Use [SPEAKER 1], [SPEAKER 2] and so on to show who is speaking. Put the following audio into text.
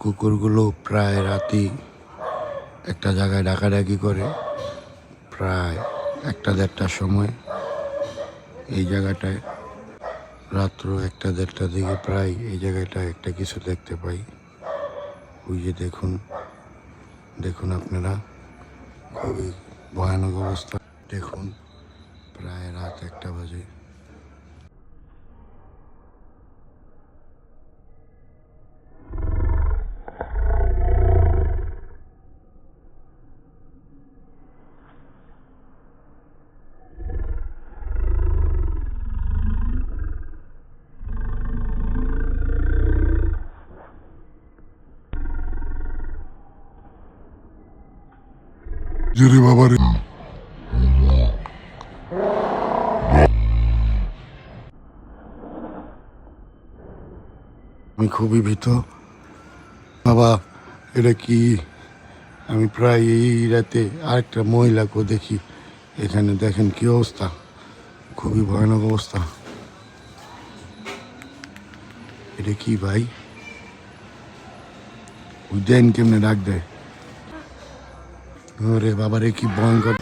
[SPEAKER 1] কুকুরগুলো প্রায় রাতেই একটা জায়গায় ডাকাডাকি করে। প্রায় 1-1:30টার সময় এই জায়গাটায়, রাত্র 1-1:30টার দিকে প্রায় এই জায়গাটায় একটা কিছু দেখতে পাই। ওই যে দেখুন দেখুন আপনারা, খুবই ভয়ানক অবস্থা। দেখুন প্রায় রাত 1টা বাজে। জোরে বাবারে, আমি খুবই ভীত বাবা। এটা কি? আমি প্রায় এই রাতে আরেকটা মহিলাকেও দেখি এখানে। দেখেন কি অবস্থা, খুবই ভয়ানক অবস্থা। এটা কি ভাই? ওই দেন কেমনে ডাক দেয়? ওরে বাবারে, কি ভয়ঙ্কর।